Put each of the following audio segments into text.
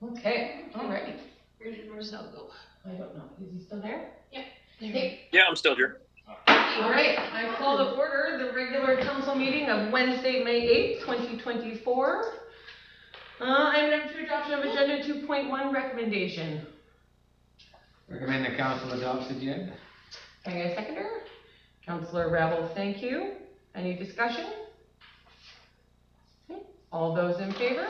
Okay, all right. Where did Marcel go? I don't know. Is he still there? Yeah. Okay. Yeah, I'm still here. All right, I call to order the regular council meeting of Wednesday, May 8th, 2024. Item number 2, adoption of agenda 2.1 recommendation. Recommend the council adopts the agenda. Can I get a seconder? Councillor Rebel, thank you. Any discussion? Okay. All those in favor?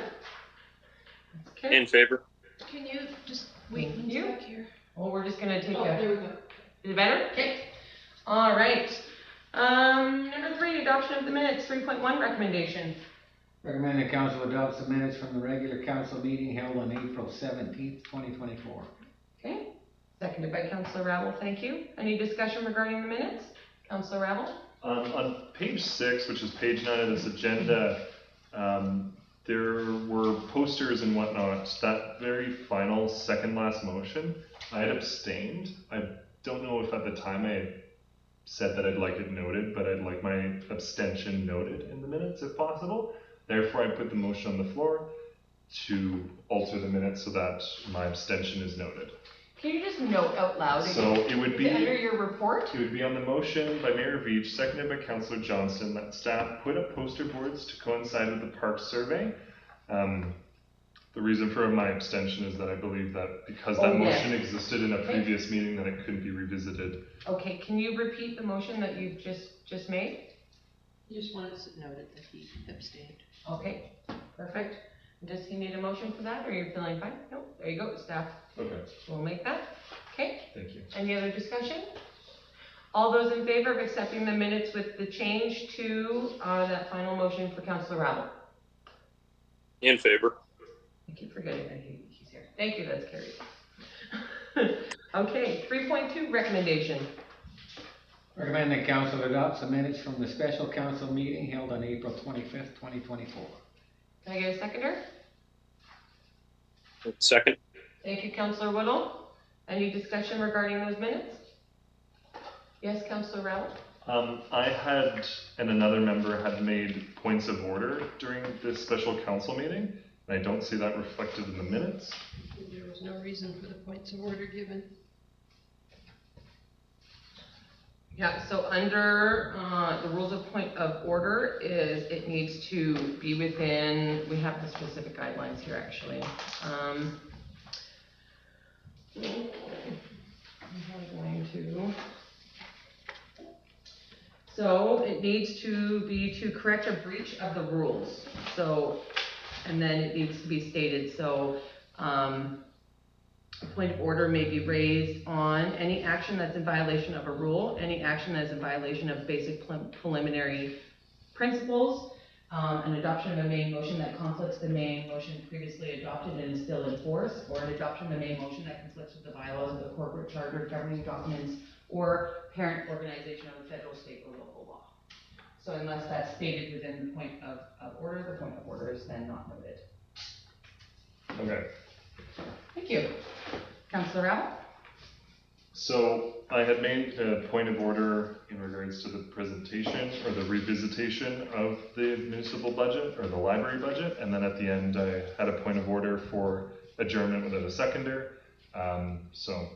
Okay. In favor. Can you just wait Thank one you. sec here? Well, we're just gonna take There we go. Is it better? Okay. All right. Number 3, adoption of the minutes, 3.1 recommendation. Recommend the council adopts the minutes from the regular council meeting held on April 17th, 2024. Okay. Seconded by Councillor Rabel, thank you. Any discussion regarding the minutes? Councillor Rabel? On page 6, which is page 9 of this agenda, there were posters and whatnot. That very final second last motion, I had abstained. I don't know if at the time I had said that I'd like it noted, but I'd like my abstention noted in the minutes if possible. Therefore, I put the motion on the floor to alter the minutes so that my abstention is noted. Can you just note out loud? So it would be under your report? It would be on the motion by Mayor Veach, seconded by Councillor Johnston, that staff put up poster boards to coincide with the park survey. The reason for my abstention is that I believe that because that motion existed in a previous meeting, that it couldn't be revisited. Okay, can you repeat the motion that you've just made? You just wanted to note that he abstained. Okay, perfect. Does he need a motion for that, or are you feeling fine? No, there you go, staff. Okay. We'll make that. Okay. Thank you. Any other discussion? All those in favor of accepting the minutes with the change to that final motion for Councillor Rabel? In favor. I keep forgetting that he's here. Thank you, that's carried. Okay, 3.2 recommendation. Recommend the council adopts the minutes from the special council meeting held on April 25th, 2024. Can I get a seconder? Second. Thank you, Councillor Woodall. Any discussion regarding those minutes? Yes, Councillor Rabel? I had, and another member had made points of order during this special council meeting, and I don't see that reflected in the minutes. There was no reason for the points of order given. Yeah, so under the rules of point of order is it needs to be within, we have the specific guidelines here actually. I'm going to, so it needs to be to correct a breach of the rules. So, and then it needs to be stated, so a point of order may be raised on any action that's in violation of a rule, any action that is in violation of basic preliminary principles, an adoption of a main motion that conflicts the main motion previously adopted and is still in force, or an adoption of a main motion that conflicts with the bylaws of the corporate charter, governing documents, or parent organization of a federal, state, or local law. So unless that's stated within the point of order, the point of order is then not noted. Okay. Thank you. Councillor Rabel? So I had made a point of order in regards to the presentation or the revisitation of the municipal budget or the library budget, and then at the end I had a point of order for adjournment without a seconder. So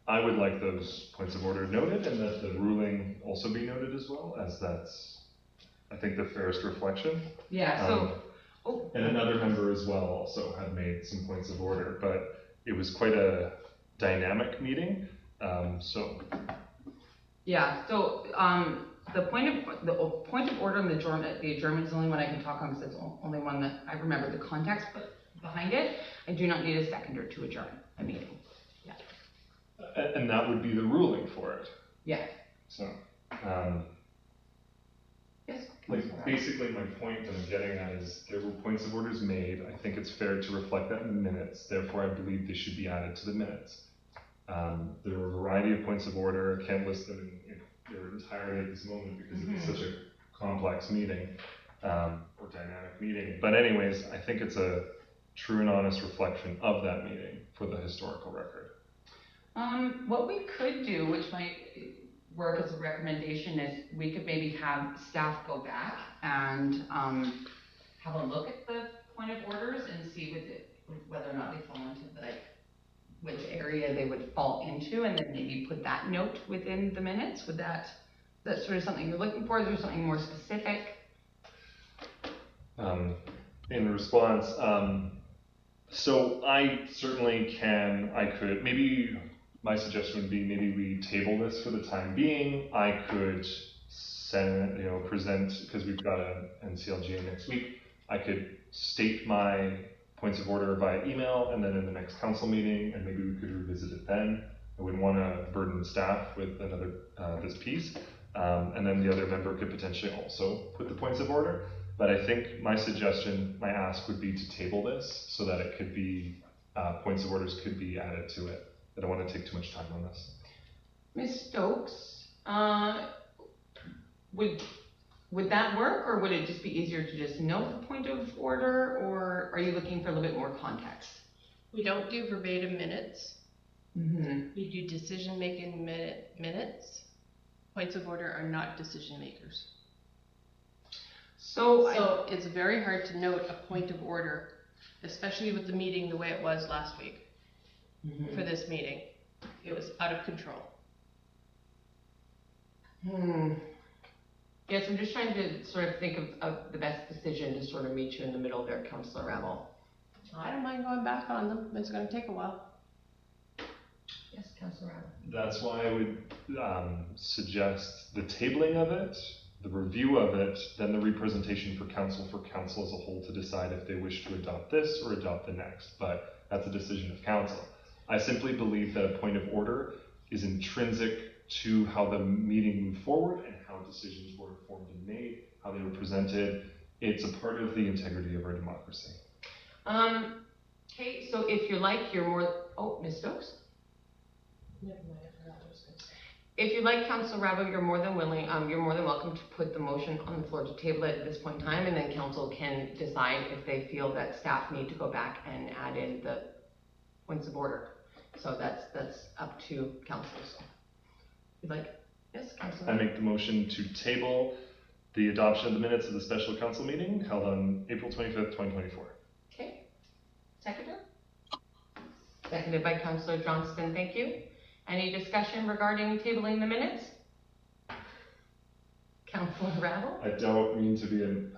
I would like those points of order noted, and that the ruling also be noted as well, as that's, I think, the fairest reflection. Yeah, so and another member as well also had made some points of order, but it was quite a dynamic meeting. Yeah, so the point of order and the adjournment is the only one I can talk on because it's the only one that I remember the context behind it. I do not need a seconder to adjourn a meeting. Yeah. And that would be the ruling for it. Yeah. So. Yes. Like, basically my point that I'm getting at is there were points of orders made. I think it's fair to reflect that in the minutes. Therefore, I believe they should be added to the minutes. There were a variety of points of order. I can't list them in their entirety at this moment because it was such a complex meeting, or dynamic meeting. But anyways, I think it's a true and honest reflection of that meeting for the historical record. What we could do, which might work as a recommendation, is we could maybe have staff go back and have a look at the point point of orders and see whether or not they fall into which area they would fall into, and then maybe put that note within the minutes. Would that's sort of something you're looking for? Is there something more specific? In response, so I could, maybe my suggestion would be maybe we table this for the time being. I could present, because we've got an NCLGA next week, I could state my points of order via email, and then in the next council meeting, and maybe we could revisit it then. I wouldn't want to burden the staff with another, this piece. And then the other member could potentially also put the points of order. But I think my suggestion, my ask would be to table this so that it could be, points of orders could be added to it. I don't want to take too much time on this. Ms. Stokes, would that work, or would it just be easier to just note the point of order, or are you looking for a little bit more context? We don't do verbatim minutes. Mm-hmm. We do decision-making minutes. Points of order are not decision makers. So it's very hard to note a point of order, especially with the meeting the way it was last week. Mm-hmm. For this meeting. It was out of control. Yes, I'm just trying to sort of think of the best decision to sort of meet you in the middle there, Councillor Ravel. I don't mind going back on them, but it's gonna take a while. Yes, Councillor Ravel. That's why I would suggest the tabling of it, the review of it, then the representation for council as a whole to decide if they wish to adopt this or adopt the next. But that's a decision of council. I simply believe that a point of order is intrinsic to how the meeting moved forward and how decisions were formed and made, how they were presented. It's a part of the integrity of our democracy. Okay, so if you like, you're more, Ms. Stokes? Never mind, I forgot what I was gonna say. If you'd like, Councillor Ravel, you're more than welcome to put the motion on the floor to table it at this point in time, and then council can decide if they feel that staff need to go back and add in the points of order. So that's up to council. So, you'd like, yes, Councillor? I make the motion to table the adoption of the minutes of the special council meeting held on April 25th, 2024. Okay. Seconder? Seconded by Councillor Johnston, thank you. Any discussion regarding tabling the minutes? Councillor Ravel? I don't mean to be in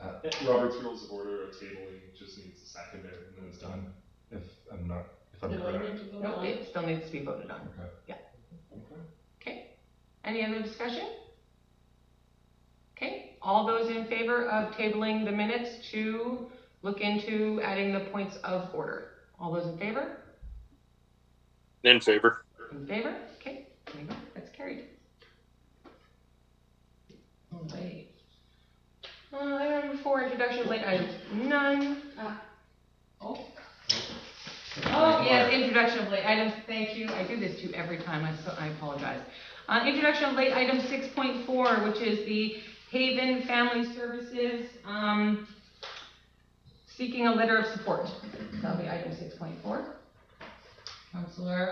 Robert's Rules of Order, a tabling just needs a seconder and then it's done. If I'm correct. No, it still needs to be voted on. Okay. Yeah. Okay. Okay. Any other discussion? Okay. All those in favor of tabling the minutes to look into adding the points of order? All those in favor? In favor. In favor? Okay. There you go. That's carried. All right. Item number 4, introduction of late items. None. Oh, yes, introduction of late items, thank you. I do this to you every time, I apologize. Introduction of late item 6.4, which is the Haven Family Services, seeking a letter of support. That'll be item 6.4. Councillor,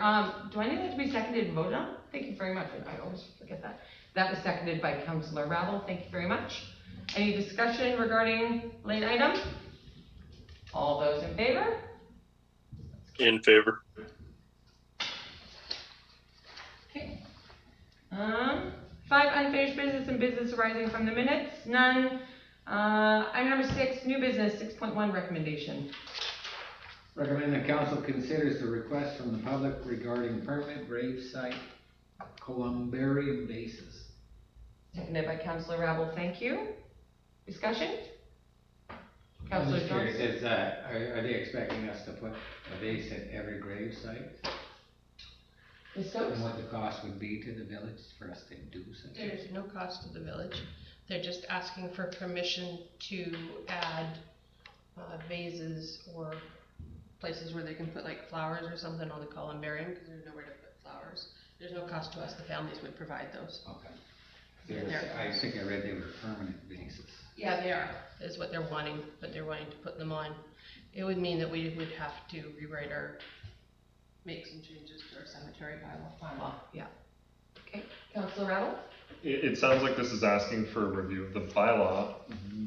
do I need that to be seconded and voted on? Thank you very much, I always forget that. That was seconded by Councillor Ravel, thank you very much. Any discussion regarding late item? All those in favor? In favor. Okay. 5, unfinished business and business arising from the minutes, none. Item number 6, new business, 6.1 recommendation. Recommend the council considers the request from the public regarding permanent grave site columbarium bases. Seconded by Councillor Ravel, thank you. Discussion? I'm Councillor just curious, Johnson? are they expecting us to put a base at every grave site? Ms. Stokes? And what the cost would be to the village for us to do such a? There's no cost to the village. They're just asking for permission to add vases or places where they can put like flowers or something on the columbarium, because there's nowhere to put flowers. There's no cost to us, the families would provide those. Okay. Yeah, I think I read they were permanent bases. Yeah, they are, is what they're wanting, but they're wanting to put them on. It would mean that we would have to rewrite make some changes to our cemetery bylaw. Yeah. Okay, Councillor Ravel? It sounds like this is asking for a review of the bylaw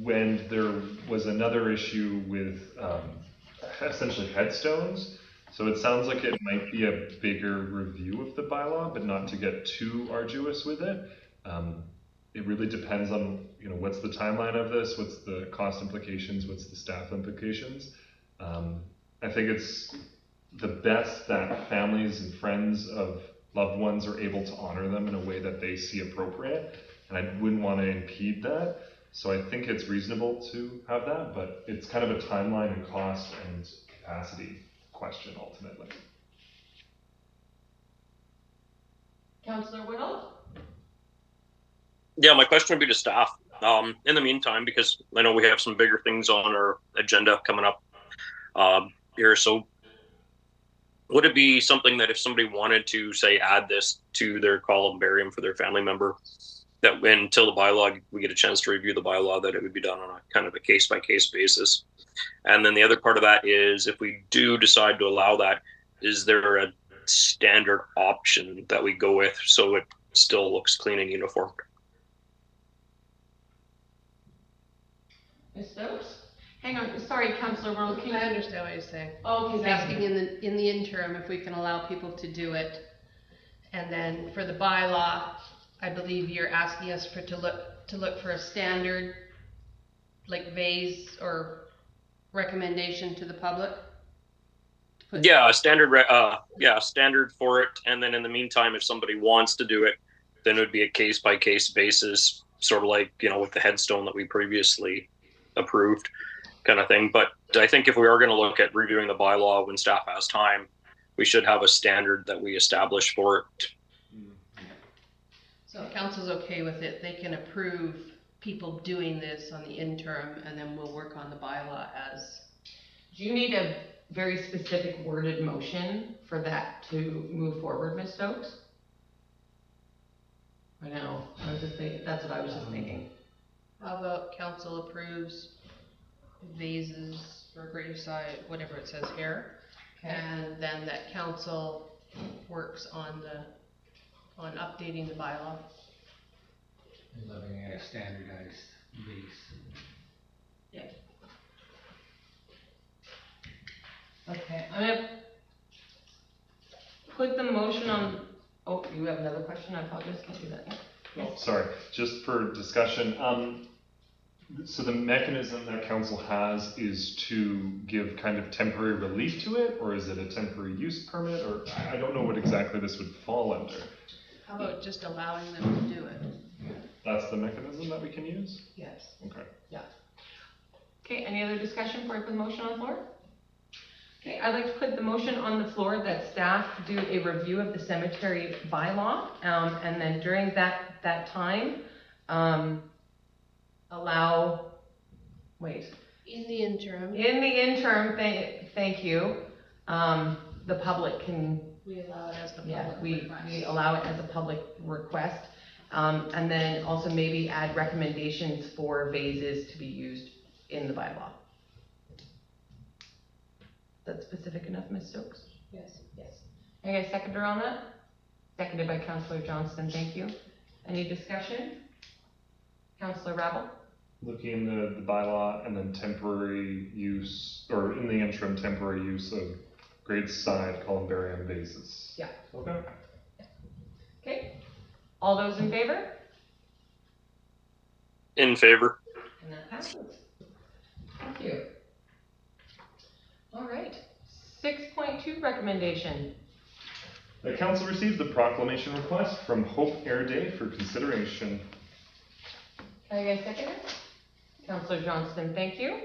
when there was another issue with essentially headstones. So it sounds like it might be a bigger review of the bylaw, but not to get too arduous with it. It really depends on, what's the timeline of this, what's the cost implications, what's the staff implications. I think it's the best that families and friends of loved ones are able to honor them in a way that they see appropriate, and I wouldn't want to impede that. So I think it's reasonable to have that, but it's kind of a timeline and cost and capacity question ultimately. Councillor Whittle? Yeah, my question would be to staff. In the meantime, because I know we have some bigger things on our agenda coming up here, so would it be something that if somebody wanted to, say, add this to their columbarium for their family member, that until the bylaw, we get a chance to review the bylaw, that it would be done on a kind of a case-by-case basis? And then the other part of that is, if we do decide to allow that, is there a standard option that we go with so it still looks clean and uniform? Ms. Stokes? Hang on, sorry, Councillor Whittle, can I you? understand what you're saying. Oh, He's okay, thank asking you. in the interim if we can allow people to do it. And then for the bylaw, I believe you're asking us to look for a standard, like vase or recommendation to the public? Yeah, a standard, standard for it. And then in the meantime, if somebody wants to do it, then it would be a case-by-case basis, sort of like, with the headstone that we previously approved kind of thing. But I think if we are going to look at reviewing the bylaw when staff has time, we should have a standard that we establish for it. So if council's okay with it, they can approve people doing this on the interim, and then we'll work on the bylaw as. Do you need a very specific worded motion for that to move forward, Ms. Stokes? I know, that's what I was just thinking. How about council approves vases or graveside, whatever it says here, and then that council works on updating the bylaw. Looking at a standardized base. Okay, I'm gonna put the motion on, oh, you have another question? I apologize, can't do that. Oh, sorry, just for discussion. So the mechanism that council has is to give kind of temporary relief to it, or is it a temporary use permit, or I don't know what exactly this would fall under. How about just allowing them to do it? That's the mechanism that we can use? Yes. Okay. Okay, any other discussion before I put the motion on the floor? Okay, I'd like to put the motion on the floor that staff do a review of the cemetery bylaw, and then during that time, In the interim, thank you, the public can, we allow it as the yeah, public we request. allow it as a public request. And then also maybe add recommendations for vases to be used in the bylaw. That's specific enough, Ms. Stokes? Yes. Yes. Any guys seconder on that? Seconded by Councillor Johnston, thank you. Any discussion? Councillor Rabble? Looking in the bylaw and then temporary use, or in the interim, temporary use of graveside columbarium vases. Yeah. Okay. Okay. All those in favor? In favor. And that passes. Thank you. All right. 6.2 recommendation. The council receives the proclamation request from Hope Air Day for consideration. Can I get a second? Councillor Johnston, thank you.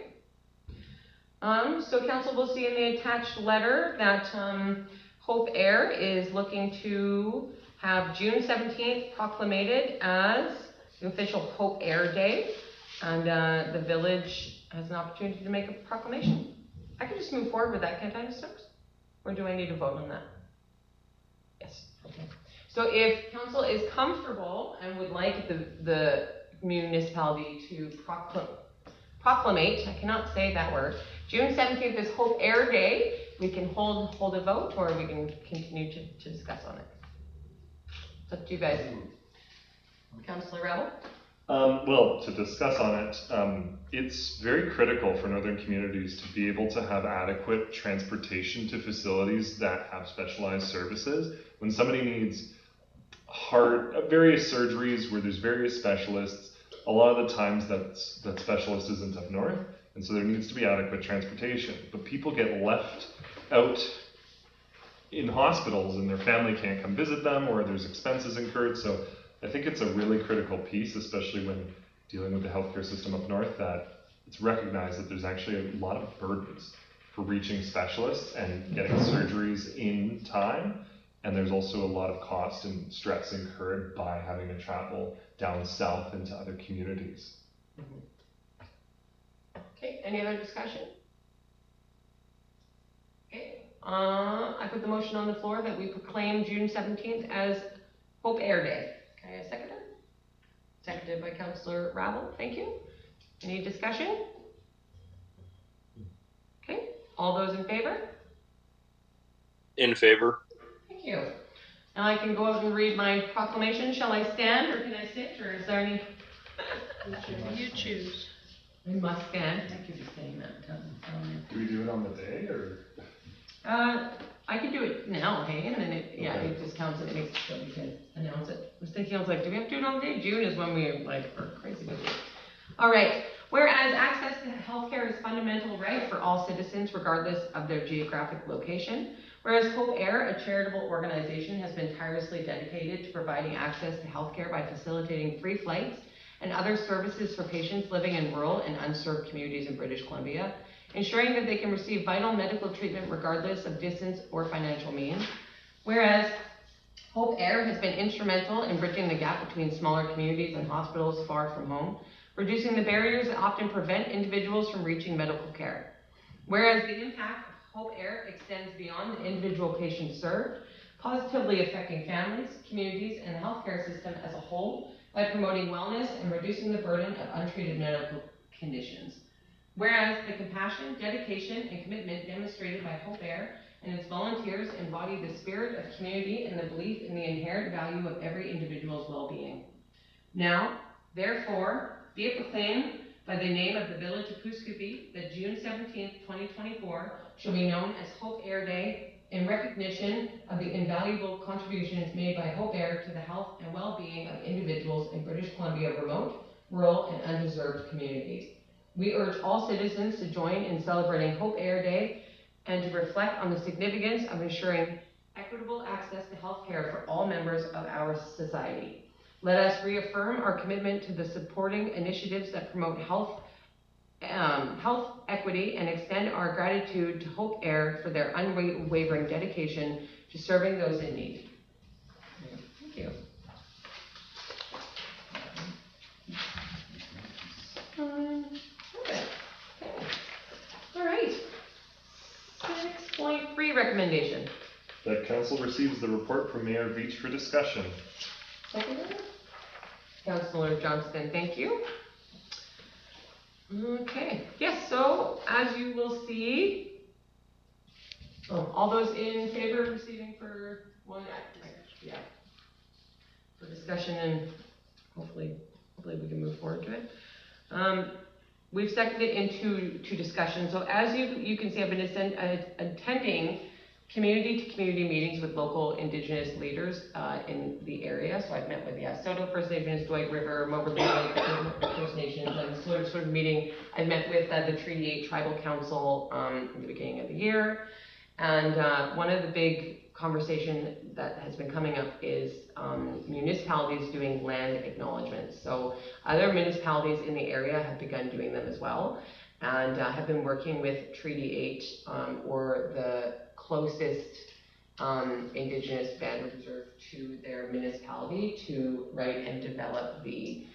So council will see in the attached letter that Hope Air is looking to have June 17th proclamated as the official Hope Air Day, and the village has an opportunity to make a proclamation. I can just move forward with that, can't I, Ms. Stokes? Or do I need to vote on that? Yes, okay. So if council is comfortable and would like the municipality to proclamate, I cannot say that word, June 17th is Hope Air Day, we can hold a vote, or we can continue to discuss on it. It's up to you guys. Councillor Rebel? Well, to discuss on it, it's very critical for northern communities to be able to have adequate transportation to facilities that have specialized services. When somebody needs various surgeries where there's various specialists, a lot of the times that specialist isn't up north, and so there needs to be adequate transportation. But people get left out in hospitals and their family can't come visit them, or there's expenses incurred. So I think it's a really critical piece, especially when dealing with the healthcare system up north, that it's recognized that there's actually a lot of burdens for reaching specialists and getting surgeries in time. And there's also a lot of cost and stress incurred by having to travel down south into other communities. Okay, any other discussion? Okay, I put the motion on the floor that we proclaim June 17th as Hope Air Day. Can I second it? Seconded by Councillor Rabel, thank you. Any discussion? Okay, all those in favor? In favor. Thank you. Now I can go out and read my proclamation. Shall I stand or can I sit, or is there any? You choose. I must stand. Thank you for saying that. Do we do it on the day, or? I could do it now, hey, and then it just counts and it makes it so we can announce it. I was thinking, do we have to do it on the day? June is when we are crazy busy. All right. Whereas access to healthcare is a fundamental right for all citizens, regardless of their geographic location. Whereas Hope Air, a charitable organization, has been tirelessly dedicated to providing access to healthcare by facilitating free flights and other services for patients living in rural and unserved communities in British Columbia, ensuring that they can receive vital medical treatment regardless of distance or financial means. Whereas Hope Air has been instrumental in bridging the gap between smaller communities and hospitals far from home, reducing the barriers that often prevent individuals from reaching medical care. Whereas the impact of Hope Air extends beyond the individual patients served, positively affecting families, communities, and the healthcare system as a whole by promoting wellness and reducing the burden of untreated medical conditions. Whereas the compassion, dedication, and commitment demonstrated by Hope Air and its volunteers embody the spirit of community and the belief in the inherent value of every individual's well-being. Now, therefore, be it proclaimed by the name of the Village of Poughkeepsie that June 17th, 2024 shall be known as Hope Air Day in recognition of the invaluable contributions made by Hope Air to the health and well-being of individuals in British Columbia remote, rural, and undeserved communities. We urge all citizens to join in celebrating Hope Air Day and to reflect on the significance of ensuring equitable access to health care for all members of our society. Let us reaffirm our commitment to the supporting initiatives that promote health equity and extend our gratitude to Hope Air for their unwavering dedication to serving those in need. Thank you. All right. 6.3 recommendation. That council receives the report from Mayor Veach for discussion. Second. Councillor Johnston, thank you. Okay, yes, so as you will see, all those in favor of receiving for for discussion, and hopefully we can move forward to it. We've seconded into discussion. So as you can see, I've been attending community-to-community meetings with local Indigenous leaders in the area. So I've met with Soto First Nations, Dwight River, Moberly Lake First Nations, and sort of meeting. I've met with the Treaty 8 Tribal Council in the beginning of the year. And one of the big conversation that has been coming up is municipalities doing land acknowledgements. So other municipalities in the area have begun doing them as well, and have been working with Treaty 8 or the closest Indigenous band reserve to their municipality to write and develop the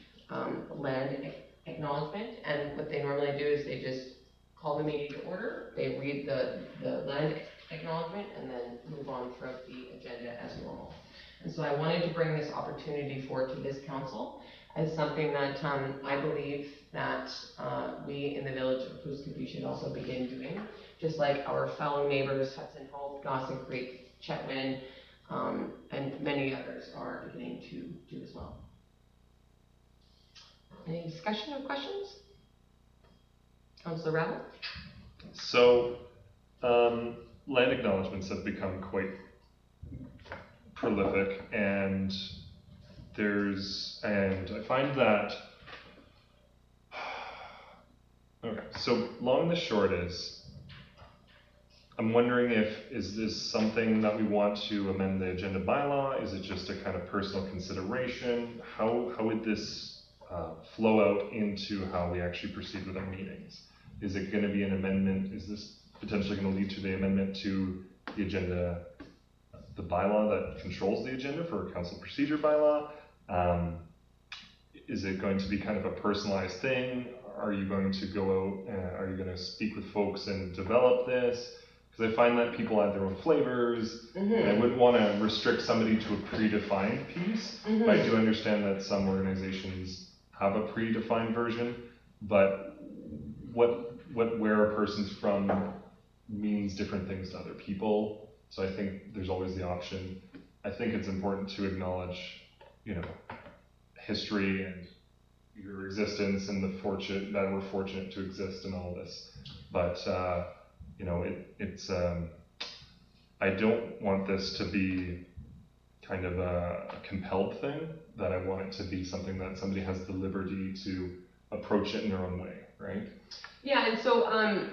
land acknowledgement. And what they normally do is they just call the meeting to order, they read the land acknowledgement, and then move on throughout the agenda as normal. And so I wanted to bring this opportunity forward to this council as something that I believe that we in the Village of Poughkeepsie should also begin doing, just like our fellow neighbors, Hudson Hope, Dawson Creek, Chetwynd, and many others are beginning to do as well. Any discussion or questions? Councillor Ravel? So, land acknowledgements have become quite prolific, and I find that, okay, so long and the short is, I'm wondering is this something that we want to amend the agenda bylaw? Is it just a kind of personal consideration? How would this flow out into how we actually proceed with our meetings? Is it going to be an amendment? Is this potentially going to lead to the amendment to the agenda, the bylaw that controls the agenda for a council procedure bylaw? Is it going to be kind of a personalized thing? Are you going to go out, are you going to speak with folks and develop this? Because I find that people add their own flavors, and I wouldn't want to restrict somebody to a predefined piece. I do understand that some organizations have a predefined version, but where a person's from means different things to other people. So I think there's always the option. I think it's important to acknowledge, history and your existence and the fortune that we're fortunate to exist in all this. But I don't want this to be kind of a compelled thing. That I want it to be something that somebody has the liberty to approach it in their own way, right? Yeah, and so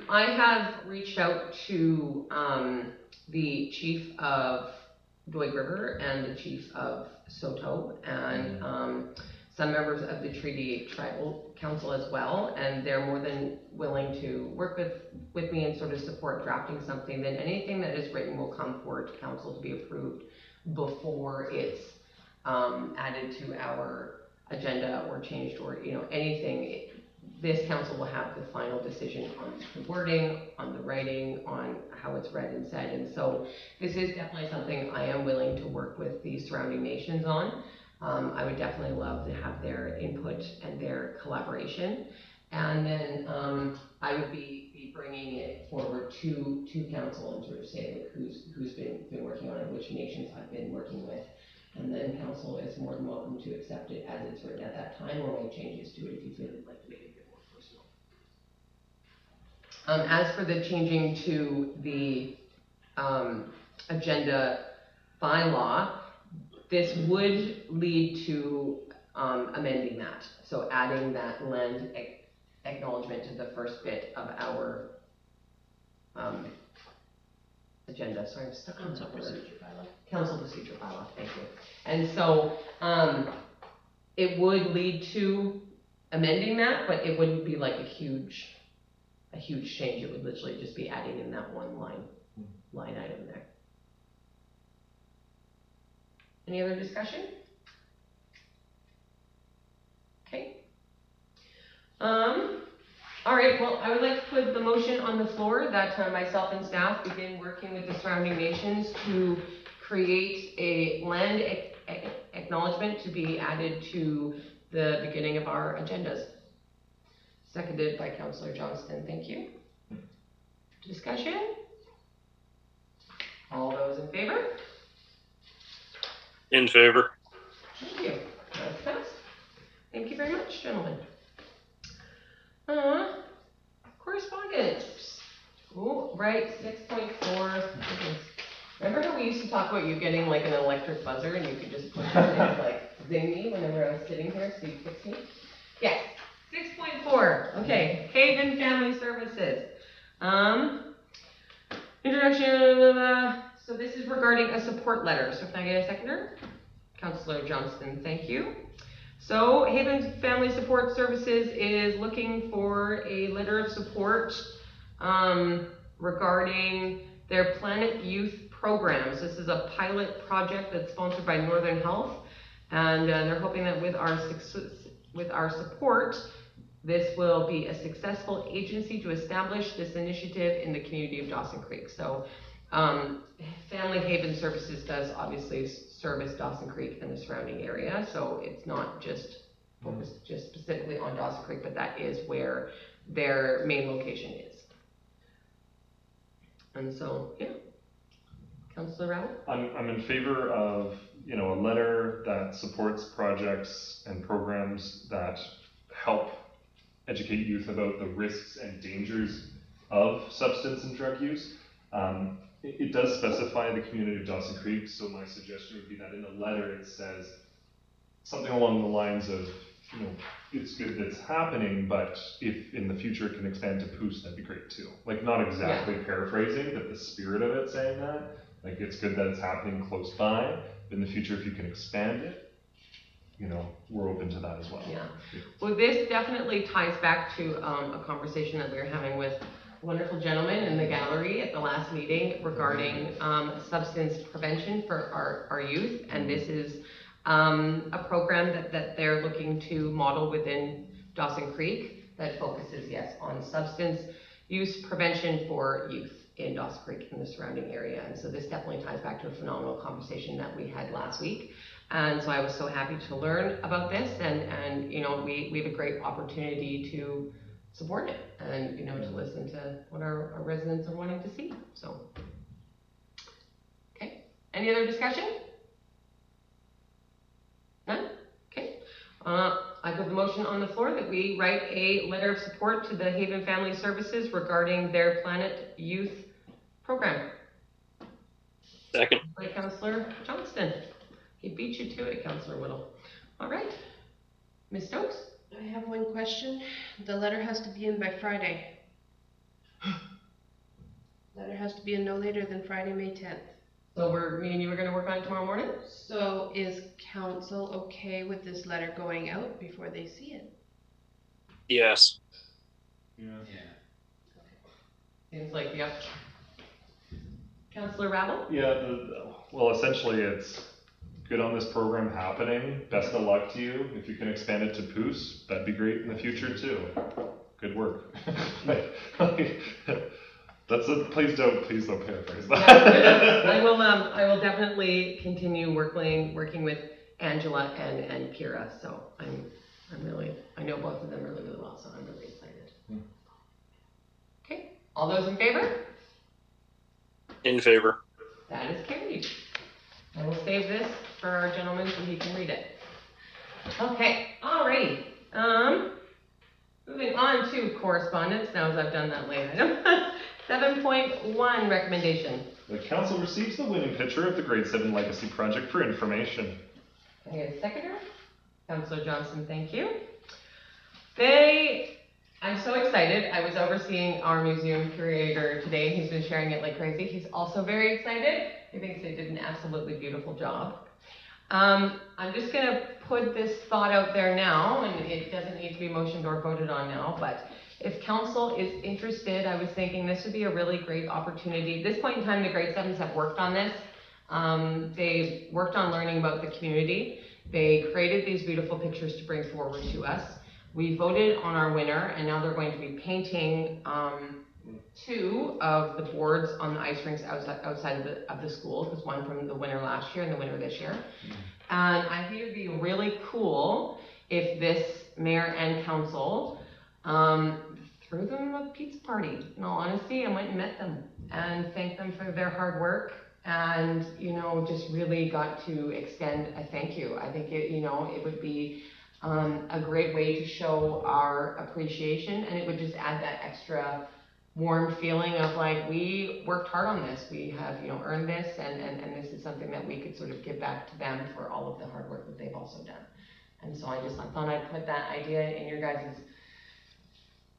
I have reached out to the chief of Doig River and the chief of Soto and some members of the Treaty Tribal Council as well, and they're more than willing to work with me and sort of support drafting something. Then anything that is written will come forward to council to be approved before it's added to our agenda or changed or anything. This council will have the final decision on the wording, on the writing, on how it's read and said. And so this is definitely something I am willing to work with the surrounding nations on. I would definitely love to have their input and their collaboration. And then I would be bringing it forward to council and sort of say who's been working on it, which nations I've been working with. And then council is more than welcome to accept it as it's written at that time or make changes to it if you feel you'd like to make it a bit more personal. As for the changing to the agenda bylaw, this would lead to amending that. So adding that land acknowledgement to the first bit of our agenda. Sorry, I'm stuck on that word. Council procedure bylaw, thank you. And so it would lead to amending that, but it wouldn't be like a huge change. It would literally just be adding in that one line item there. Any other discussion? Okay. All right, well, I would like to put the motion on the floor that myself and staff begin working with the surrounding nations to create a land acknowledgement to be added to the beginning of our agendas. Seconded by Councillor Johnston, thank you. Discussion? All those in favor? In favor. Thank you. That's passed. Thank you very much, gentlemen. Correspondence. Oh, right, 6.4. Remember how we used to talk about you getting like an electric buzzer and you could just push it and like zing me whenever I was sitting here so you fix me? Yes. 6.4. Okay. Haven Family Services. Introduction. So this is regarding a support letter. So can I get a seconder? Councillor Johnston, thank you. So Haven Family Support Services is looking for a letter of support regarding their Planet Youth programs. This is a pilot project that's sponsored by Northern Health, and they're hoping that with our support, this will be a successful agency to establish this initiative in the community of Dawson Creek. So Family Haven Services does obviously service Dawson Creek and the surrounding area, so it's not just focused just specifically on Dawson Creek, but that is where their main location is. And so, yeah. Councillor Ravel? I'm in favor of, a letter that supports projects and programs that help educate youth about the risks and dangers of substance and drug use. It does specify the community of Dawson Creek, so my suggestion would be that in the letter it says something along the lines of, you know, it's good that it's happening, but if in the future it can expand to Poos, that'd be great too. Like, not exactly paraphrasing, but the spirit of it saying that. Like, it's good that it's happening close by, but in the future if you can expand it, you know, we're open to that as well. Yeah. Well, this definitely ties back to a conversation that we were having with a wonderful gentleman in the gallery at the last meeting regarding substance prevention for our youth, and this is a program that they're looking to model within Dawson Creek that focuses, yes, on substance use prevention for youth in Dawson Creek and the surrounding area. And so this definitely ties back to a phenomenal conversation that we had last week. And so I was so happy to learn about this, and you know, we have a great opportunity to support it and, you know, to listen to what our residents are wanting to see. So, okay. Any other discussion? None? Okay. I put the motion on the floor that we write a letter of support to the Haven Family Services regarding their Planet Youth program. Second. By Councillor Johnston. He beat you to it, Councillor Whittle. All right. Ms. Stokes? I have one question. The letter has to be in by Friday. Letter has to be in no later than Friday, May 10th. So me and you are going to work on it tomorrow morning? So is council okay with this letter going out before they see it? Yes. Yeah. Seems like, yep. Councillor Ravel? Yeah, well, essentially it's good on this program happening. Best of luck to you. If you can expand it to Poos, that'd be great in the future too. Good work. Please don't paraphrase that. I will definitely continue working with Angela and Kira. So I know both of them really, really well, so I'm really excited. Okay, all those in favor? In favor. That is carried. I will save this for our gentleman so he can read it. Okay, alrighty. Moving on to correspondence, now as I've done that late item. 7.1 recommendation. The council receives the winning picture of the Grade 7 Legacy Project for information. Can I get a seconder? Councillor Johnson, thank you. I'm so excited. I was overseeing our museum curator today. He's been sharing it like crazy. He's also very excited. He thinks they did an absolutely beautiful job. I'm just going to put this thought out there now, and it doesn't need to be motioned or voted on now, but if council is interested, I was thinking this would be a really great opportunity. At this point in time, the grade 7s have worked on this. They've worked on learning about the community. They created these beautiful pictures to bring forward to us. We voted on our winner, and now they're going to be painting 2 of the boards on the ice rinks outside of the school, because one from the winner last year and the winner this year. And I think it would be really cool if this mayor and council threw them a pizza party. In all honesty, I went and met them and thanked them for their hard work, and you know, just really got to extend a thank you. I think it would be a great way to show our appreciation, and it would just add that extra warm feeling of like, we worked hard on this, we have earned this, and this is something that we could sort of give back to them for all of the hard work that they've also done. And so I thought I'd put that idea in your guys'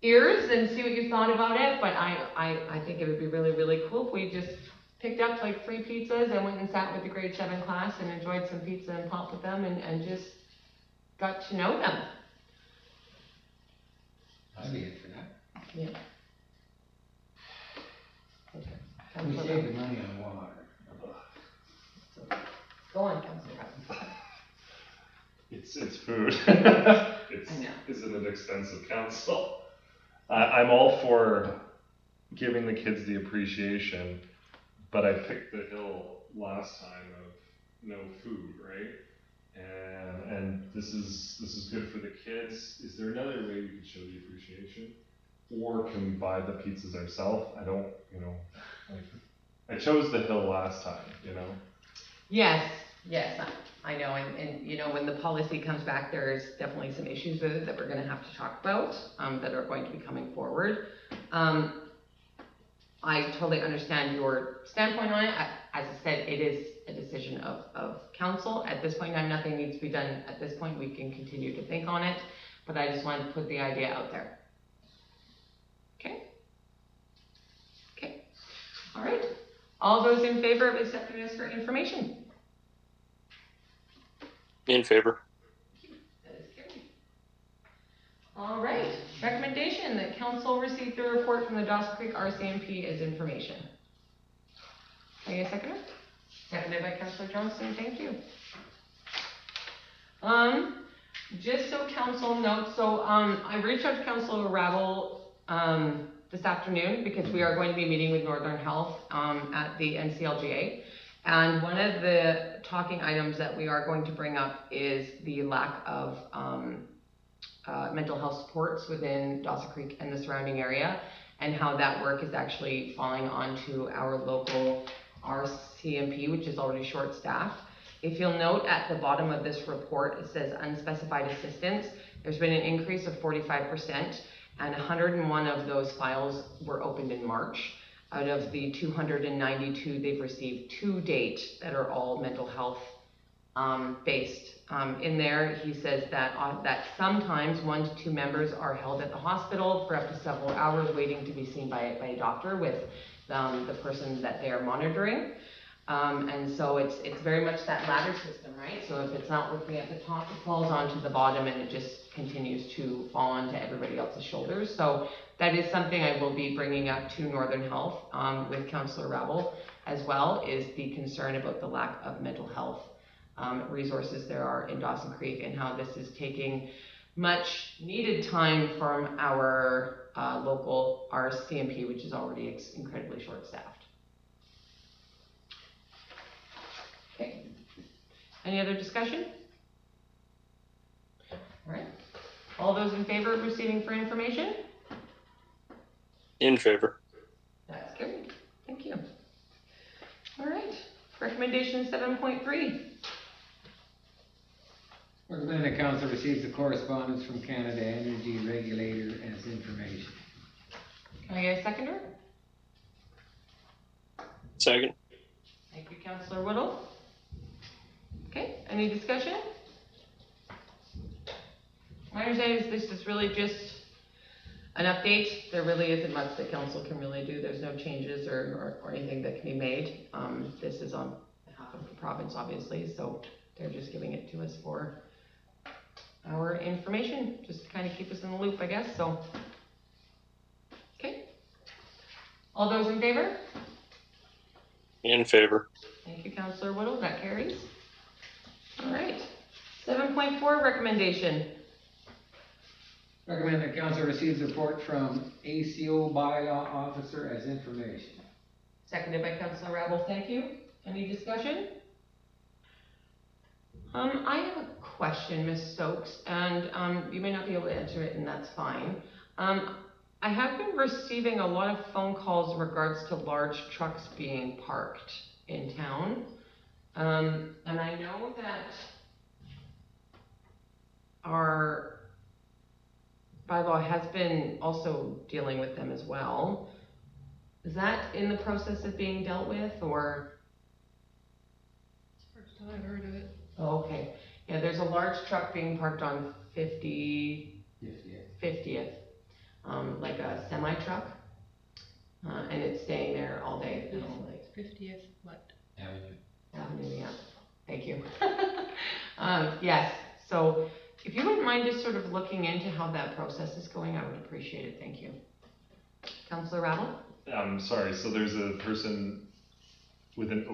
ears and see what you thought about it. But I think it would be really, really cool if we just picked up like 3 pizzas and went and sat with the grade 7 class and enjoyed some pizza and pop with them and just got to know them. I'd be in for that. Yeah. Okay. We Councillor saved the money on water. Go on, Councillor Rapp. It's food. I know. Isn't it expensive, council? I'm all for giving the kids the appreciation, but I picked the hill last time of no food, right? And this is good for the kids. Is there another way we could show the appreciation? Or can we buy the pizzas ourselves? I don't, I chose the hill last time, Yes, I know, and, you know, when the policy comes back, there's definitely some issues with it that we're gonna have to talk about, that are going to be coming forward. I totally understand your standpoint on it. As I said, it is a decision of council. At this point in time, nothing needs to be done. At this point, we can continue to think on it, but I just wanted to put the idea out there. Okay? Okay. All right. All those in favor of accepting this for information? In favor. That is carried. All right. Recommendation that council receive the report from the Dawson Creek RCMP as information. Can I get a seconder? Seconded by Councillor Johnston. Thank you. Just so council notes, so I reached out to Councillor Rabble this afternoon because we are going to be meeting with Northern Health at the NCLGA. And one of the talking items that we are going to bring up is the lack of mental health supports within Dawson Creek and the surrounding area, and how that work is actually falling onto our local RCMP, which is already short-staffed. If you'll note at the bottom of this report, it says unspecified assistance. There's been an increase of 45%, and 101 of those files were opened in March. Out of the 292 they've received to date that are all mental health based. In there, he says that sometimes 1 to 2 members are held at the hospital for up to several hours waiting to be seen by a doctor with the person that they are monitoring. And so it's very much that ladder system, right? So if it's not working at the top, it falls onto the bottom and it just continues to fall onto everybody else's shoulders. So that is something I will be bringing up to Northern Health with Councillor Rabble as well, is the concern about the lack of mental health resources there are in Dawson Creek, and how this is taking much needed time from our local RCMP, which is already incredibly short-staffed. Okay. Any other discussion? All right. All those in favor of receiving for information? In favor. That's carried. Thank you. All right. Recommendation 7.3. Recommend the council receives the correspondence from Canada Energy Regulator as information. Can I get a seconder? Second. Thank you, Councillor Whittle. Okay, any discussion? My understanding is this is really just an update. There really isn't much that council can really do. There's no changes or anything that can be made. This is on behalf of the province, obviously, so they're just giving it to us for our information, just to kind of keep us in the loop, I guess. So, okay. All those in favor? In favor. Thank you, Councillor Whittle. That carries. All right. 7.4 recommendation. Recommend the council receives a report from ACO bylaw officer as information. Seconded by Councillor Rabble. Thank you. Any discussion? I have a question, Ms. Stokes, and you may not be able to answer it, and that's fine. I have been receiving a lot of phone calls in regards to large trucks being parked in town. And I know that our bylaw has been also dealing with them as well. Is that in the process of being dealt with, or? It's the first time I've heard of it. Oh, okay. Yeah, there's a large truck being parked on 50th, like a semi truck, and it's staying there all day. You know, like 50th what? Avenue, yeah. Thank you. Yes. So if you wouldn't mind just sort of looking into how that process is going, I would appreciate it. Thank you. Councillor Rattle? I'm sorry, so there's a person with a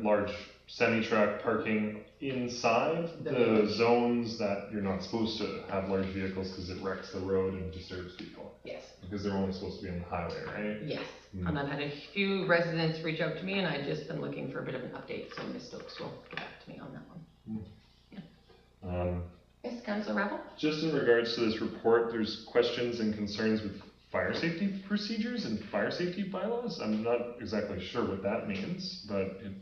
large semi-truck parking inside the zones that you're not supposed to have large vehicles because it wrecks the road and disturbs people. Yes. Because they're only supposed to be on the highway, right? Yes. Mm. And I've had a few residents reach out to me, and I've just been looking for a bit of an update, so Ms. Stokes will get back to me on that one. Yes, Councillor Rabble? Just in regards to this report, there's questions and concerns with fire safety procedures and fire safety bylaws. I'm not exactly sure what that means, but it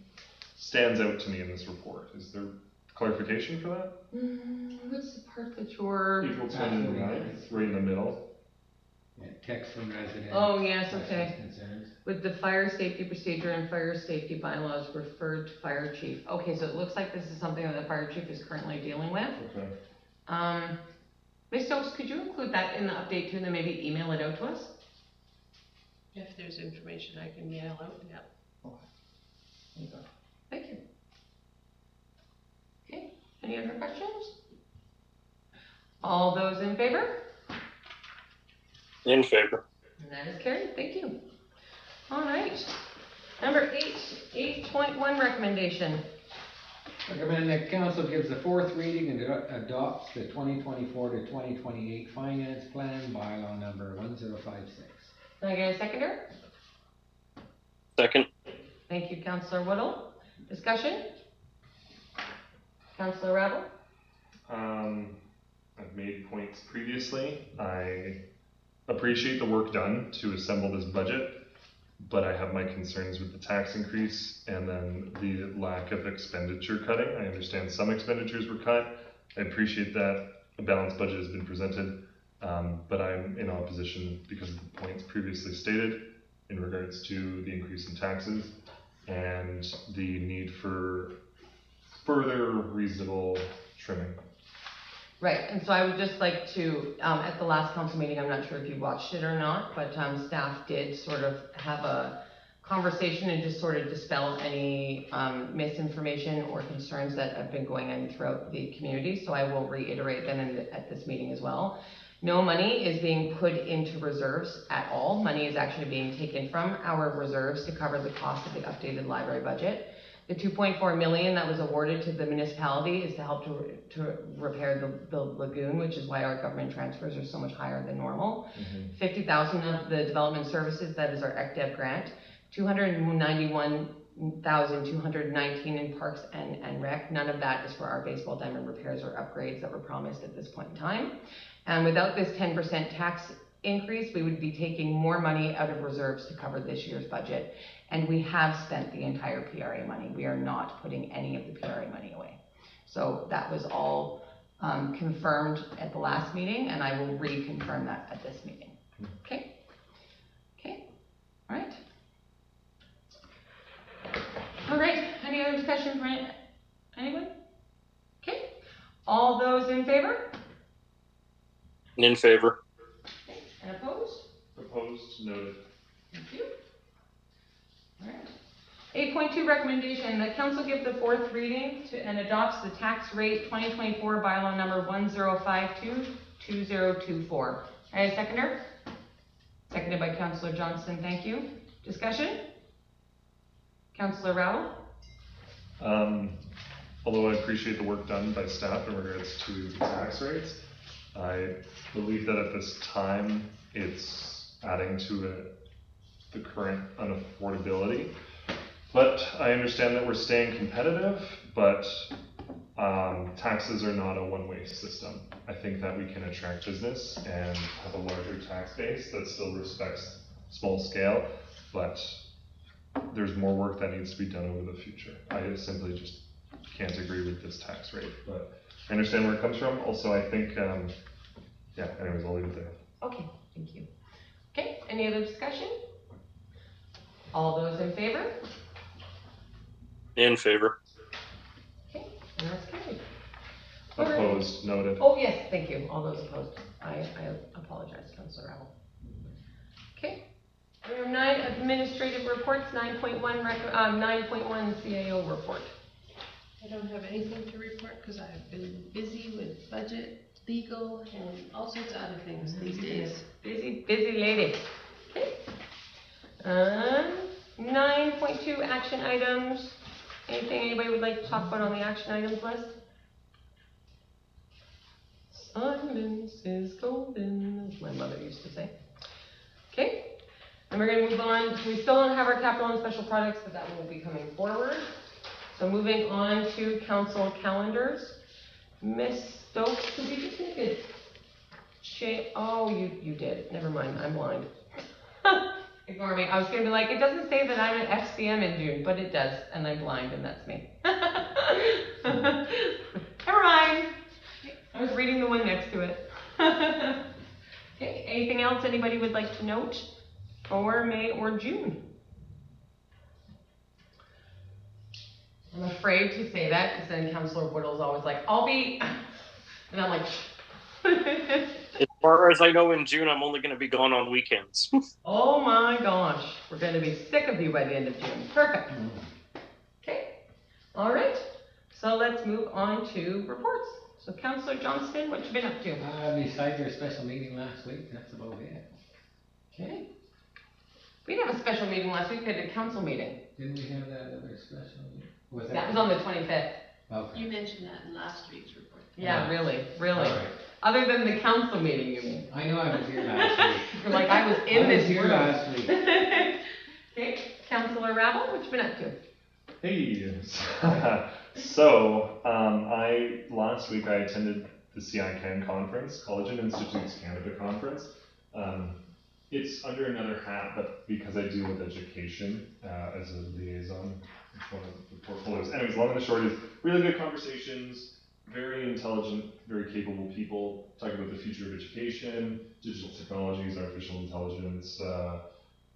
stands out to me in this report. Is there clarification for that? What's the part that you're? April 29th, right in the middle. Yeah, text from residents. Oh, yes, okay. questions, concerns. With the fire safety procedure and fire safety bylaws referred to fire chief. Okay, so it looks like this is something that the fire chief is currently dealing with. Okay. Ms. Stokes, could you include that in the update too, and then maybe email it out to us? If there's information I can mail out, yeah. There you go. Thank you. Okay, any other questions? All those in favor? In favor. And that is carried, thank you. All right, number 8.1 recommendation. Recommend that council gives the fourth reading and adopts the 2024 to 2028 finance plan bylaw number 1056. Can I get a seconder? Second. Thank you, Councillor Woodall. Discussion? Councillor Rabble? I've made points previously. I appreciate the work done to assemble this budget, but I have my concerns with the tax increase and then the lack of expenditure cutting. I understand some expenditures were cut. I appreciate that a balanced budget has been presented, but I'm in opposition because of the points previously stated in regards to the increase in taxes and the need for further reasonable trimming. Right, and so I would just like to, at the last council meeting, I'm not sure if you watched it or not, but staff did sort of have a conversation and just sort of dispel any misinformation or concerns that have been going on throughout the community, so I will reiterate them at this meeting as well. No money is being put into reserves at all. Money is actually being taken from our reserves to cover the cost of the updated library budget. The 2.4 million that was awarded to the municipality is to help to repair the lagoon, which is why our government transfers are so much higher than normal. 50,000 of the development services, that is our ECDEP grant. 291,219 in parks and rec. None of that is for our baseball diamond repairs or upgrades that were promised at this point in time. And without this 10% tax increase, we would be taking more money out of reserves to cover this year's budget. And we have spent the entire PRA money. We are not putting any of the PRA money away. So that was all confirmed at the last meeting, and I will reconfirm that at this meeting. Okay? Okay? All right. All right. Any other discussion for anyone? Okay. All those in favor? In favor. Okay. And opposed? Opposed, noted. Thank you. Alright. 8.2 recommendation, that council give the fourth reading to and adopts the tax rate 2024 bylaw number 1052-2024. Any seconder? Seconded by Councillor Johnston, thank you. Discussion? Councillor Rowell? Although I appreciate the work done by staff in regards to the tax rates, I believe that at this time it's adding to the current unaffordability. But I understand that we're staying competitive, but taxes are not a one-way system. I think that we can attract business and have a larger tax base that still respects small scale, but there's more work that needs to be done over the future. I simply just can't agree with this tax rate, but I understand where it comes from. Also, I think, yeah, anyways, I'll leave it there. Okay, thank you. Okay, any other discussion? All those in favor? In favor. Okay, and that's carried. All right. Opposed, noted. Oh, yes, thank you. All those opposed. I apologize, Councillor Rowell. Okay. Item 9, administrative reports, 9.1 CAO report. I don't have anything to report because I've been busy with budget, legal, and all sorts of other things these days. Busy lady. Okay. 9.2 action items. Anything anybody would like to talk about on the action items list? Silence is golden, as my mother used to say. Okay. And we're going to move on. We still don't have our capital and special products, but that one will be coming forward. So moving on to council calendars. Miss Stokes, could you just make a oh, you did. Never mind. I'm blind. Ignore me. I was going to be like, it doesn't say that I'm at FCM in June, but it does. And I'm blind, and that's me. I was reading the one next to it. Okay, anything else anybody would like to note for May or June? I'm afraid to say that because then Councillor Whittle's always like, I'll be, and I'm like, As far as I know, in June, I'm only going to be gone on weekends. oh my gosh, we're going to be sick of you by the end of June. Perfect. Okay, all right. So let's move on to reports. So Councillor Johnston, what you been up to? Besides your special meeting last week, that's about it. Okay. We didn't have a special meeting last week, we had a council meeting. Didn't we have that other special meeting? That was on the 25th. Okay. You mentioned that in last week's report. Yeah, really. All right. Other than the council meeting, you mean? I know I was here last week. You're like, I was in I this was here room. last week. Okay, Councillor Rabble, what you been up to? Hey, so last week I attended the CICAN conference, College and Institutes Canada conference. It's under another hat, but because I deal with education as a liaison, it's one of the portfolios. Anyways, long and the short is really good conversations, very intelligent, very capable people talking about the future of education, digital technologies, artificial intelligence,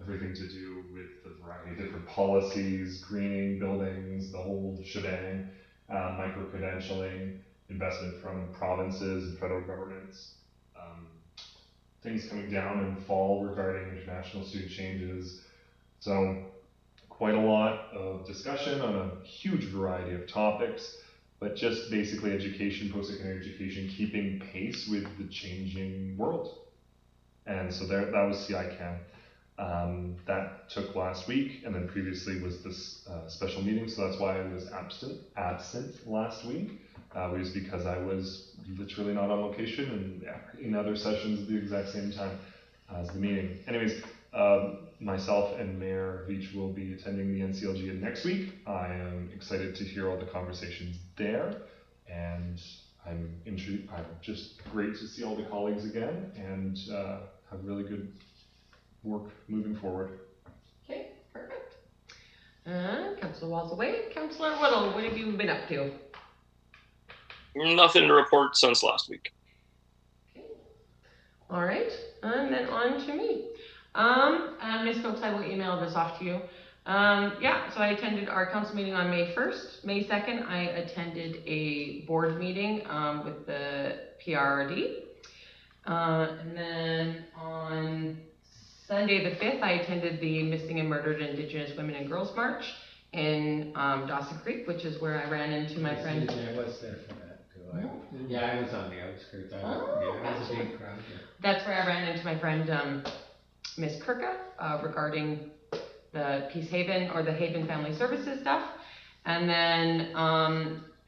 everything to do with the variety of different policies, greening buildings, the whole shebang, micro-credentialing, investment from provinces and federal governments, things coming down in the fall regarding international student changes. So quite a lot of discussion on a huge variety of topics, but just basically education, post-secondary education, keeping pace with the changing world. And so that was CICAN. That took last week, and then previously was this special meeting, so that's why I was absent last week. Was because I was literally not on location and in other sessions at the exact same time as the meeting. Anyways, myself and Mayor Veach will be attending the NCLG next week. I am excited to hear all the conversations there, and I'm just great to see all the colleagues again and have really good work moving forward. Okay, perfect. Councillor Walls away. Councillor Whittle, what have you been up to? Nothing to report since last week. Okay. All right, and then on to me. Ms. Stokes, I will email this off to you. Yeah, so I attended our council meeting on May 1st. May 2nd, I attended a board meeting with the PRRD. And then on Sunday the 5th, I attended the Missing and Murdered Indigenous Women and Girls March in Dawson Creek, which is where I ran into my friend. I was there for that too. Oh. Yeah, I was on the outskirts. It was a big crowd. Yeah. That's where I ran into my friend Miss Kirka regarding the Peace Haven or the Haven Family Services stuff. And then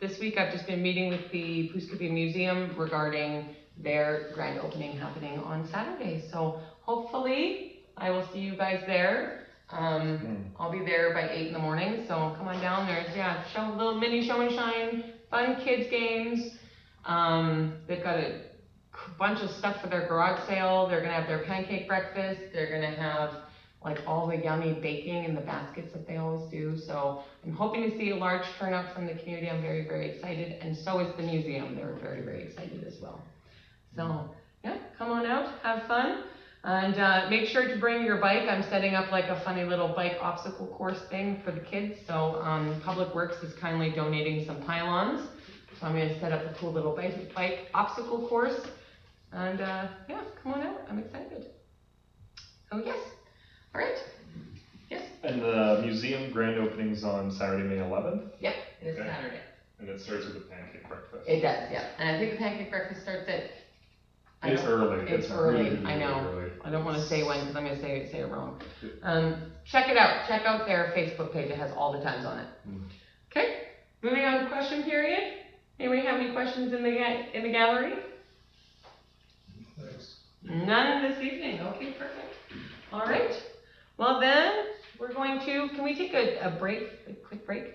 this week I've just been meeting with the Puskippi Museum regarding their grand opening happening on Saturday. So hopefully I will see you guys there. I'll be there by 8 in the morning, so come on down. There's little mini show and shine, fun kids games. They've got a bunch of stuff for their garage sale. They're gonna have their pancake breakfast. They're gonna have like all the yummy baking in the baskets that they always do. So I'm hoping to see a large turnout from the community. I'm very, very excited, and so is the museum. They're very, very excited as well. So yeah, come on out, have fun. And make sure to bring your bike. I'm setting up like a funny little bike obstacle course thing for the kids. So Public Works is kindly donating some pylons. So I'm going to set up a cool little bike obstacle course. And yeah, come on out. I'm excited. Oh yes. All right. Yes. And the museum grand opening's on Saturday, May 11th? Yep, it is Okay. Saturday. And it starts with a pancake breakfast. It does, yeah. And I think the pancake breakfast starts at... It's early. It's early, really, I know. really early. I don't want to say when because I'm going to say it wrong. Check it out. Check out their Facebook page. It has all the times on it. Okay. Moving on to question period. Anybody have any questions in the gallery? None this evening. Okay, perfect. All right. Well then, we're going to. Can we take a break? A quick break.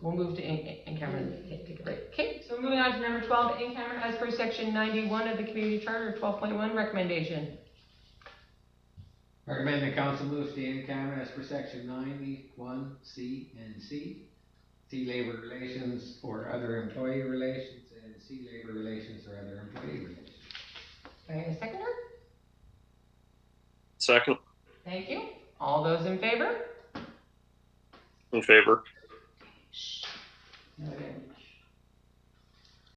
We'll move to in-camera and take a break. Okay, so moving on to number 12, in-camera as per section 91 of the Community Charter, 12.1, recommendation. Recommend the council moves to in-camera as per section 91C and C. See labor relations or other employee relations, and sea labor relations or other employee relations. Do I need a seconder? Second, Thank you. All those in favor? in favor. Okay.